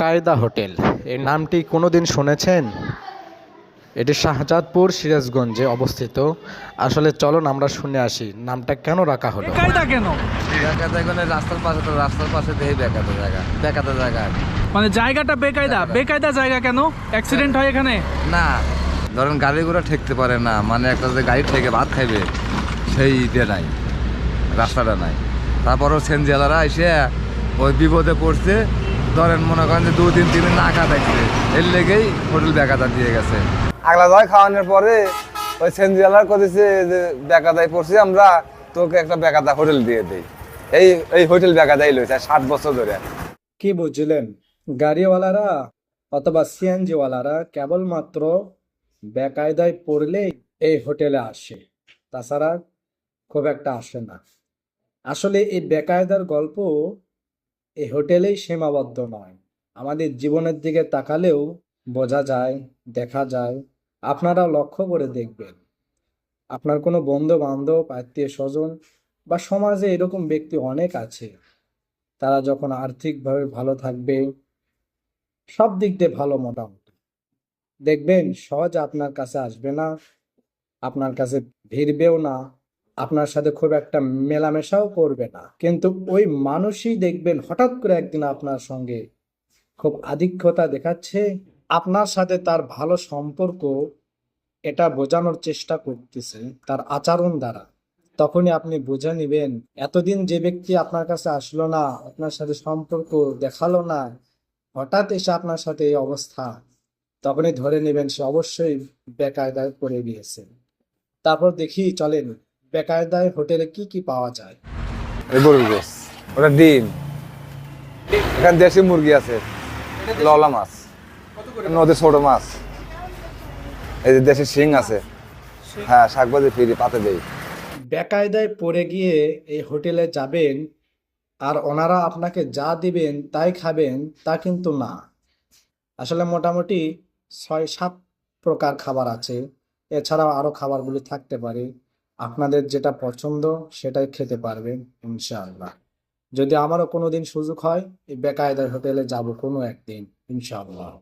কায়দা হোটেল, এই নামটি কোনোদিন শুনেছেন? এটি শাহজাদপুর সিরাজগঞ্জে অবস্থিত। আসলে চলুন আমরা শুনে আসি নামটা কেন রাখা হলো। বেকায়দা কেন? বেকায়দা এখানে রাস্তার পাশে, তো রাস্তার পাশে দেখি বেকায়দা জায়গা, বেকায়দা জায়গা আর কি। মানে জায়গাটা বেকায়দা। বেকায়দা জায়গা কেন? অ্যাক্সিডেন্ট হয় এখানে? না, ধরেন গাড়ি ঘোড়া ঠেকতে পারে না, মানে একটা যে গাড়ি ঠেকে ভাত খাইবে সেই ইয়ে নাই, রাস্তাটা নাই। তারপরও সেনজেলারা এসে ওই বিপদে পড়ছে, ধরেন মনে করেন যে 2-3 দিন না কাটাইছে, এর লেগেই হোটেল বেকায়দা দিয়ে গেছে। আগলা দয় খাওয়ানোর পরে ওই সেনজিয়ালার করেছে যে বেকাদায় পড়ছি আমরা, তোকে একটা বেকাদা হোটেল দিয়ে দেই। এই এই হোটেল বেকাদাই লইছে 60 বছর ধরে। কি বুঝলেন? গাড়িওয়ালারা অথবা সিএনজিওয়ালারা কেবলমাত্র বেকায়দায় পড়লেই এই হোটেলে আসে, তাছাড়া খুব একটা আসে না। আসলে এই বেকায়দার গল্প এই হোটেলেই সীমাবদ্ধ নয়, আমাদের জীবনের দিকে তাকালেও বোঝা যায়, দেখা যায়। আপনারা লক্ষ্য করে দেখবেন, আপনার কোনো বন্ধু বান্ধব, আত্মীয় স্বজন বা সমাজে এরকম ব্যক্তি অনেক আছে। তারা যখন আর্থিকভাবে ভালো থাকবে, সব দিক দিয়ে ভালো, মোটামুটি দেখবেন সহজে আপনার কাছে আসবে না, আপনার কাছে ভিড়বেও না, আপনার সাথে খুব একটা মেলামেশাও করবে না। কিন্তু ওই মানুষই দেখবেন হঠাৎ করে একদিন আপনার সঙ্গে খুব আধিক্যতা দেখাচ্ছে, আপনার সাথে তার ভালো সম্পর্ক এটা বোঝানোর চেষ্টা করতেছে তার আচরণ দ্বারা। তখনই আপনি বুঝে নিবেন, এতদিন যে ব্যক্তি আপনার কাছে আসলো না, আপনার সাথে সম্পর্ক দেখালো না, হঠাৎ এসে আপনার সাথে এই অবস্থা, তখনই ধরে নেবেন সে অবশ্যই বেকায়দায় পড়ে গিয়েছে। তারপর দেখি চলেন বেকায়দায় হোটেলে কি কি পাওয়া যায়। এই গরুর গোস, ওটা ডিম, এখানে দেশি মুরগি আছে, ললা মাছ, নদীর ছোট মাছ, এই যে দেশি শিং আছে। হ্যাঁ, শাকভাজি ফ্রি পাতে দেই। বেকায়দায় পড়ে গিয়ে এই হোটেলে যাবেন আর ওনারা আপনাকে যা দিবেন তাই খাবেন, তা কিন্তু না। আসলে মোটামুটি 6-7 প্রকার খাবার আছে, এছাড়াও আরো খাবারগুলি থাকতে পারে। আপনাদের যেটা পছন্দ সেটাই খেতে পারবেন ইনশাআল্লাহ। যদি আমারও কোনোদিন সুযোগ হয় এই বেকায়দার হোটেলে যাব কোনো একদিন ইনশাআল্লাহ।